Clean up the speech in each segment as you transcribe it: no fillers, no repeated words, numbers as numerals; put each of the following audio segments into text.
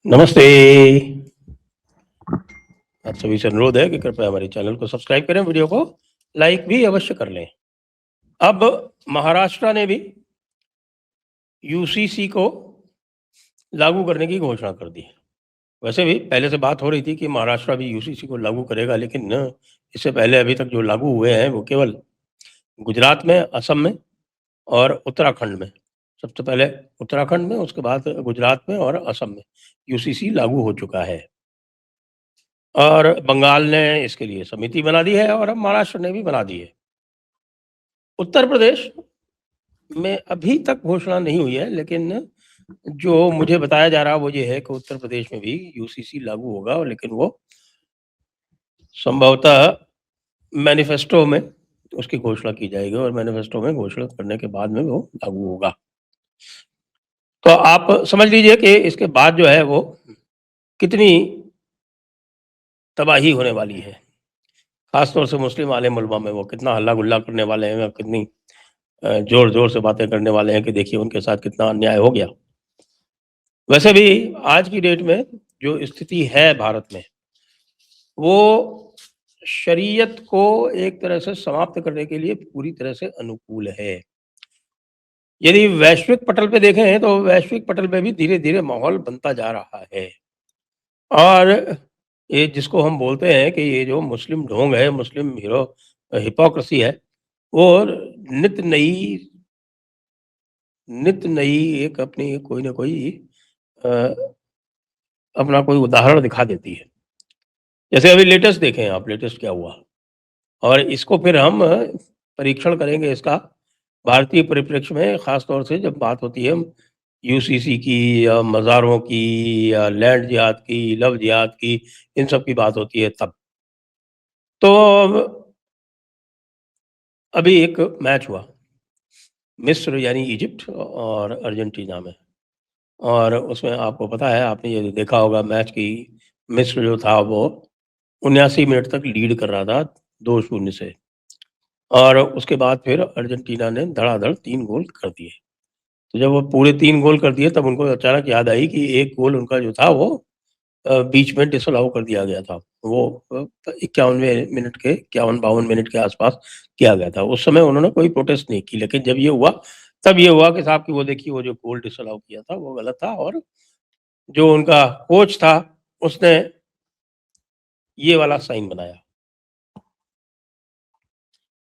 नमस्ते। आप सभी से अनुरोध है कि कृपया हमारे चैनल को सब्सक्राइब करें, वीडियो को लाइक भी अवश्य कर लें। अब महाराष्ट्र ने भी यूसीसी को लागू करने की घोषणा कर दी है। वैसे भी पहले से बात हो रही थी कि महाराष्ट्र भी यूसीसी को लागू करेगा, लेकिन इससे पहले अभी तक जो लागू हुए हैं वो केवल गुजरात में, असम में और उत्तराखंड में। सबसे पहले उत्तराखंड में, उसके बाद गुजरात में और असम में यूसीसी लागू हो चुका है। और बंगाल ने इसके लिए समिति बना दी है और अब महाराष्ट्र ने भी बना दी है। उत्तर प्रदेश में अभी तक घोषणा नहीं हुई है, लेकिन जो मुझे बताया जा रहा है वो ये है कि उत्तर प्रदेश में भी यूसीसी लागू होगा, लेकिन वो संभवतः मैनिफेस्टो में उसकी घोषणा की जाएगी और मैनिफेस्टो में घोषणा करने के बाद में वो लागू होगा। तो आप समझ लीजिए कि इसके बाद जो है वो कितनी तबाही होने वाली है। खासतौर से मुस्लिम आले मुल्मा में वो कितना हल्ला गुल्ला करने वाले हैं और कितनी जोर जोर से बातें करने वाले हैं कि देखिए उनके साथ कितना अन्याय हो गया। वैसे भी आज की डेट में जो स्थिति है भारत में, वो शरीयत को एक तरह से समाप्त करने के लिए पूरी तरह से अनुकूल है। यदि वैश्विक पटल पे देखें तो वैश्विक पटल पे भी धीरे धीरे माहौल बनता जा रहा है। और ये जिसको हम बोलते हैं कि ये जो मुस्लिम ढोंग है, मुस्लिम हिपोक्रेसी है, वो नित नई एक अपनी कोई ना कोई अ, अपना कोई उदाहरण दिखा देती है। जैसे अभी लेटेस्ट देखें आप, लेटेस्ट क्या हुआ, और इसको फिर हम परीक्षण करेंगे इसका भारतीय परिप्रेक्ष्य में, ख़ास तौर से जब बात होती है यूसीसी की या मज़ारों की या लैंड जिहाद की, लव जिहाद की, इन सब की बात होती है तब। तो अभी एक मैच हुआ, मिस्र यानी इजिप्ट और अर्जेंटीना में, और उसमें आपको पता है, आपने ये देखा होगा मैच की, मिस्र जो था वो 79 मिनट तक लीड कर रहा था 2-0 से, और उसके बाद फिर अर्जेंटीना ने धड़ाधड़ 3 गोल कर दिए। तो जब वो पूरे 3 गोल कर दिए तब उनको अचानक याद आई कि 1 गोल उनका जो था वो बीच में डिसअलाउ कर दिया गया था। वो 51वें मिनट के 51-52 मिनट के आसपास किया गया था। उस समय उन्होंने कोई प्रोटेस्ट नहीं की, लेकिन जब ये हुआ, तब ये हुआ कि साहब कि वो देखिए वो जो गोल डिसअलाउ किया था वो गलत था, और जो उनका कोच था उसने ये वाला साइन बनाया।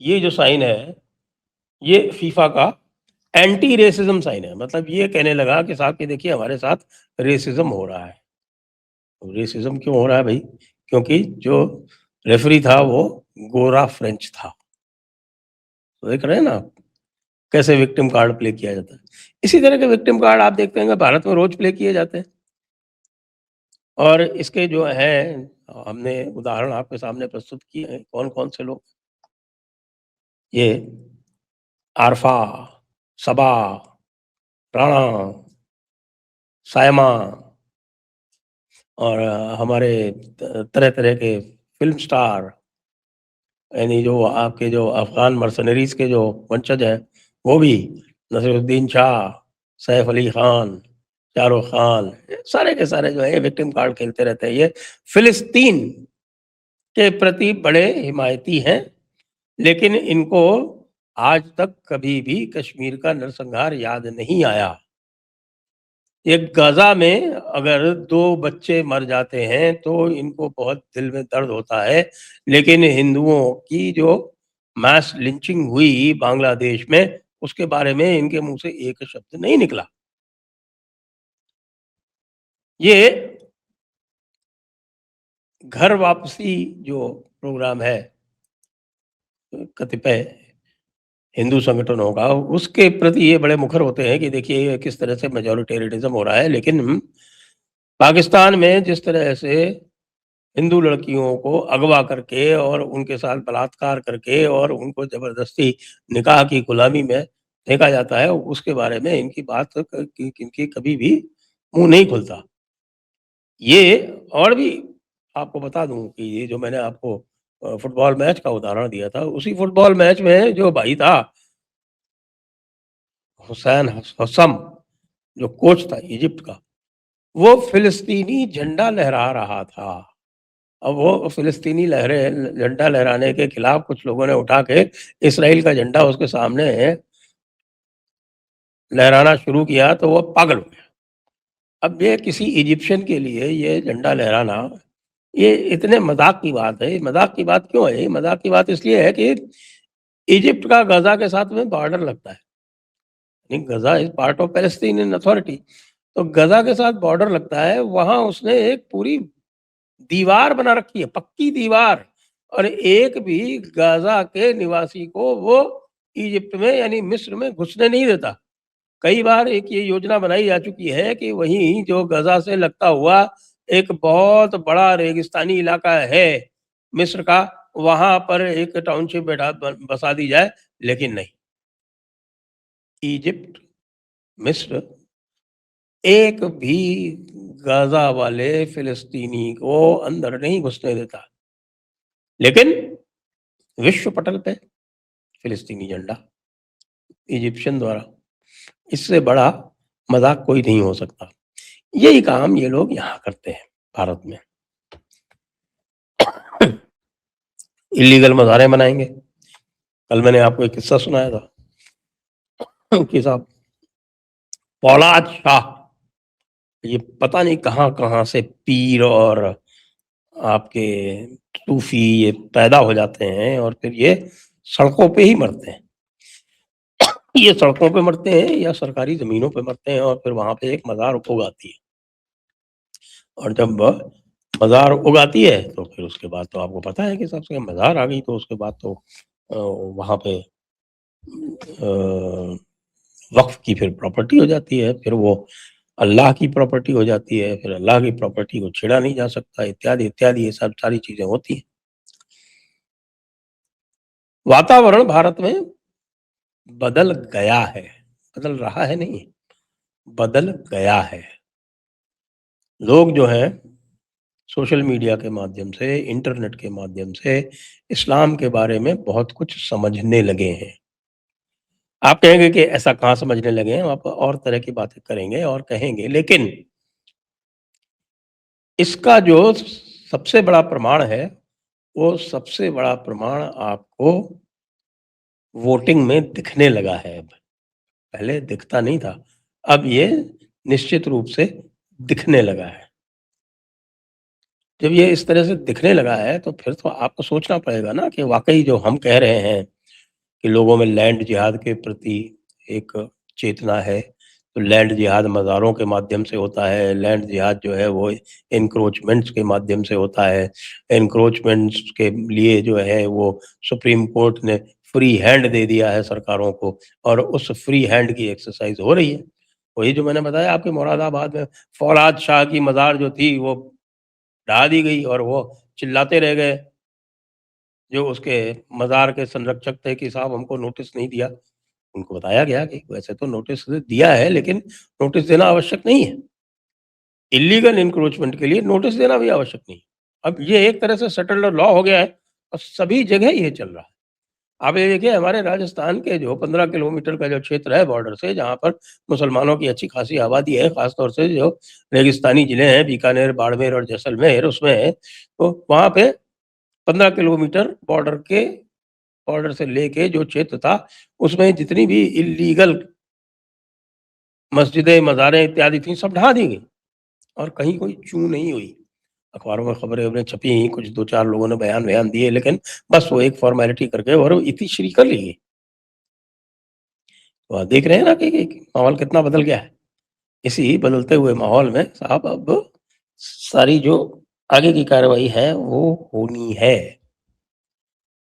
ये जो साइन है, ये फीफा का एंटी रेसिज्म साइन है। मतलब ये कहने लगा कि साहब कि देखिए हमारे साथ रेसिज्म हो रहा है। रेसिज्म क्यों हो रहा है भाई? क्योंकि जो रेफरी था वो गोरा फ्रेंच था। तो देख रहे हैं ना आप, कैसे विक्टिम कार्ड प्ले किया जाता है। इसी तरह के विक्टिम कार्ड आप देखते हैं कि भारत में रोज प्ले किए जाते हैं। और इसके जो हैं, हमने उदाहरण आपके सामने प्रस्तुत किए हैं, कौन-कौन से लोग। ये आरफा, सबा, राणा, सायमा, और हमारे तरह-तरह के फ़िल्म स्टार, यानी जो आपके जो अफ़गान मर्सनरीज़ के जो वंशज हैं, वो भी नसीरुद्दीन शाह, सैफ अली खान, शाहरुख खान, सारे के सारे जो है ये विक्टिम कार्ड खेलते रहते हैं। ये फ़िलिस्तीन के प्रति बड़े हिमायती हैं, लेकिन इनको आज तक कभी भी कश्मीर का नरसंहार याद नहीं आया। एक गाज़ा में अगर 2 बच्चे मर जाते हैं तो इनको बहुत दिल में दर्द होता है, लेकिन हिंदुओं की जो मास लिंचिंग हुई बांग्लादेश में, उसके बारे में इनके मुँह से एक शब्द नहीं निकला। ये घर वापसी जो प्रोग्राम है, कतिपय हिंदू संगठनों का, उसके प्रति ये बड़े मुखर होते हैं कि देखिए ये किस तरह से मैजॉरिटेरियनिज़्म हो रहा है। लेकिन पाकिस्तान में जिस तरह से हिंदू लड़कियों को अगवा करके और उनके साथ बलात्कार करके और उनको ज़बरदस्ती निकाह की गुलामी में फेंका जाता है, उसके बारे में इनकी बात इनकी कभी भी मुँह नहीं खुलता। ये और भी आपको बता दूँ कि ये जो मैंने आपको फुटबॉल मैच का उदाहरण दिया था, उसी फुटबॉल मैच में जो भाई था, हुसैन हसम, जो कोच था इजिप्ट का, वो फ़िलिस्तीनी झंडा लहरा रहा था। अब वो फ़िलिस्तीनी झंडा लहराने के खिलाफ कुछ लोगों ने उठा के इस्राएल का झंडा उसके सामने लहराना शुरू किया तो वो पागल हो गया। अब ये किसी इजिप्शियन के लिए ये झंडा लहराना, ये इतने मज़ाक की बात है। मज़ाक की बात क्यों है? मज़ाक की बात इसलिए है कि इजिप्ट का गाज़ा के साथ में बॉर्डर लगता है। यानी Gaza is part of Palestinian authority. तो गाज़ा के साथ बॉर्डर लगता है, वहाँ उसने एक पूरी दीवार बना रखी है, पक्की दीवार, और एक भी गाज़ा के निवासी को वो इजिप्ट में यानी मिस्र में घुसने नहीं देता। कई बार एक ये योजना बनाई जा चुकी है कि वहीं जो गाज़ा से लगता हुआ एक बहुत बड़ा रेगिस्तानी इलाका है मिस्र का, वहाँ पर एक टाउनशिप बसा दी जाए, लेकिन नहीं। इजिप्ट, मिस्र एक भी गाज़ा वाले फ़िलिस्तीनी को अंदर नहीं घुसने देता। लेकिन विश्व पटल पे फ़िलिस्तीनी झंडा, इजिप्शियन द्वारा। इससे बड़ा मज़ाक कोई नहीं हो सकता। यही काम ये लोग यहाँ करते हैं, भारत में। इल्लीगल मज़ारें बनाएँगे। कल मैंने आपको एक किस्सा सुनाया था कि साहब फौलाद शाह, ये पता नहीं कहाँ-कहाँ से पीर और आपके सूफ़ी ये पैदा हो जाते हैं और फिर ये सड़कों पे ही मरते हैं। ये सड़कों पे मरते हैं या सरकारी ज़मीनों पे मरते हैं और फिर वहाँ पे एक मज़ार उगाती है। और जब मज़ार उगाती है तो फिर उसके बाद तो आपको पता है कि सबसे मज़ार आ गई तो उसके बाद तो वहाँ पे अ, वक़्फ़ की फिर प्रॉपर्टी हो जाती है, फिर वो अल्लाह की प्रॉपर्टी हो जाती है, फिर अल्लाह की प्रॉपर्टी को छेड़ा नहीं जा सकता, इत्यादि, इत्यादि ये सब सारी चीज़ें होती हैं। वातावरण भारत में बदल गया है, बदल रहा है नहीं, बदल गया है। लोग जो हैं सोशल मीडिया के माध्यम से, इंटरनेट के माध्यम से इस्लाम के बारे में बहुत कुछ समझने लगे हैं। आप कहेंगे कि ऐसा कहाँ समझने लगे हैं? आप और तरह की बातें करेंगे और कहेंगे, लेकिन इसका जो सबसे बड़ा प्रमाण है, वो सबसे बड़ा प्रमाण आपको वोटिंग में दिखने लगा है अब। पहले दिखता नहीं था, अब ये निश्चित रूप से दिखने लगा है। जब ये इस तरह से दिखने लगा है, तो फिर तो आपको सोचना पड़ेगा ना कि वाक़ई जो हम कह रहे हैं कि लोगों में लैंड जिहाद के प्रति एक चेतना है, तो लैंड जिहाद मज़ारों के माध्यम से होता है, लैंड जिहाद जो है वो एन्क्रोचमेंट्स के माध्यम से होता है। एन्क्रोचमेंट्स के लिए जो है वो सुप्रीम कोर्ट ने फ्री हैंड दे दिया है सरकारों को और उस फ्री हैंड की एक्सरसाइज़ हो रही है। वही जो मैंने बताया आपके मुरादाबाद में फौलाद शाह की मज़ार जो थी वो ढहा दी गई और वो चिल्लाते रह गए, जो उसके मज़ार के संरक्षक थे कि साहब हमको नोटिस नहीं दिया। उनको बताया गया कि वैसे तो नोटिस दिया है, लेकिन नोटिस देना आवश्यक नहीं है। इल्लीगल एन्क्रोचमेंट के लिए नोटिस देना भी आवश्यक नहीं है। अब ये एक तरह से सेटल्ड लॉ हो गया है और सभी जगह ये चल रहा है। आप ये देखिए हमारे राजस्थान के जो 15 किलोमीटर का जो क्षेत्र है बॉर्डर से, जहाँ पर मुसलमानों की अच्छी खासी आबादी है, ख़ास तौर से जो रेगिस्तानी ज़िले हैं बीकानेर, बाड़मेर और जैसलमेर, उसमें तो वहाँ पे 15 किलोमीटर बॉर्डर से लेके जो क्षेत्र था, उसमें जितनी भी इल्लीगल मस्जिदें, मज़ारें इत्यादि थीं, सब ढहा दी गईं और कहीं कोई चूँ नहीं हुई। अखबारों में खबरें-वबरें छपी, कुछ 2-4 लोगों ने बयान-वयान दिए, लेकिन बस वो एक फ़ॉर्मेलिटी करके और इतिश्री कर ली गई। तो आप देख रहे हैं ना कि माहौल कितना बदल गया है। इसी बदलते हुए माहौल में साहब अब सारी जो आगे की कार्रवाई है, वो होनी है।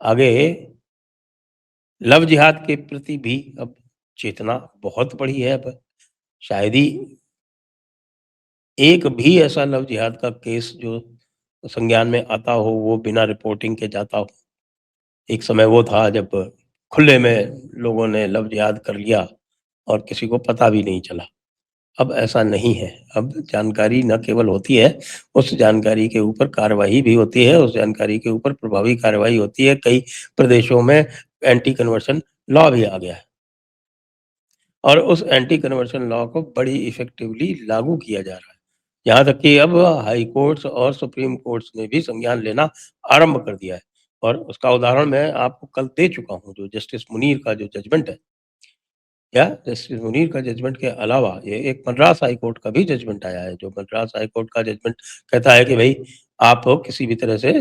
आगे लव जिहाद के प्रति भी अब चेतना बहुत बढ़ी है अब। शायद ही एक भी ऐसा लव जिहाद का केस जो संज्ञान में आता हो, वो बिना रिपोर्टिंग के जाता हो। एक समय वो था जब खुले में लोगों ने लव जिहाद कर लिया और किसी को पता भी नहीं चला। अब ऐसा नहीं है। अब जानकारी न केवल होती है, उस जानकारी के ऊपर कार्रवाई भी होती है, उस जानकारी के ऊपर प्रभावी कार्रवाई होती है। कई प्रदेशों में एंटी कन्वर्शन लॉ भी आ गया है और उस एंटी कन्वर्शन लॉ को बड़ी इफ़ेक्टिवली लागू किया जा रहा है। यहाँ तक कि अब हाई कोर्ट्स और सुप्रीम कोर्ट्स ने भी संज्ञान लेना आरंभ कर दिया है और उसका उदाहरण मैं आपको कल दे चुका हूँ, जो जस्टिस मुनीर का जो जजमेंट है, या जस्टिस मुनीर का जजमेंट के अलावा ये एक मद्रास हाई कोर्ट का भी जजमेंट आया है, जो मद्रास हाई कोर्ट का जजमेंट कहता है कि भई आप किसी भी तरह से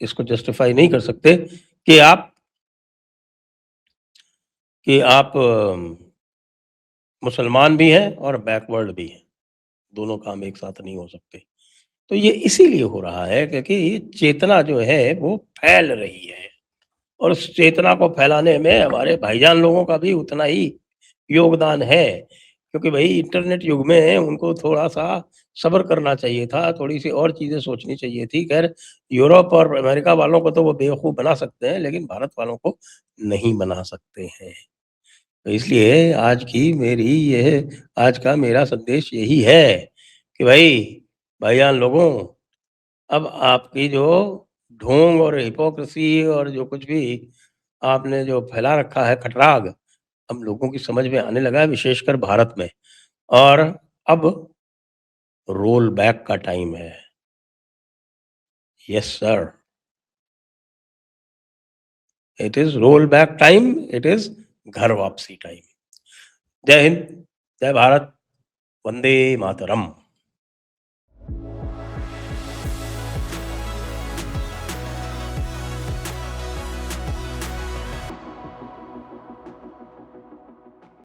इसको जस्टिफाई नहीं कर सकते कि आप मुसलमान भी हैं और बैकवर्ड भी हैं, दोनों काम एक साथ नहीं हो सकते। तो ये इसीलिए हो रहा है क्योंकि चेतना जो है वो फैल रही है और उस चेतना को फैलाने में हमारे भाईजान लोगों का भी उतना ही योगदान है, क्योंकि भई इंटरनेट युग में उनको थोड़ा-सा सब्र करना चाहिए था, थोड़ी-सी और चीज़ें सोचनी चाहिए थी। ख़ैर यूरोप और अमेरिका वालों को तो वो बेवकूफ़ बना सकते हैं, लेकिन भारत वालों को नहीं बना सकते हैं। तो इसलिए आज का मेरा संदेश यही है कि भाई भाईजान लोगों, अब आपकी जो ढोंग और हिपोक्रेसी और जो कुछ भी आपने जो फैला रखा है खटराग, अब लोगों की समझ में आने लगा है, विशेषकर भारत में। और अब रोल बैक का टाइम है। Yes sir, it is roll back time, it is घर वापसी टाइम। जय हिंद, जय भारत, वंदे मातरम।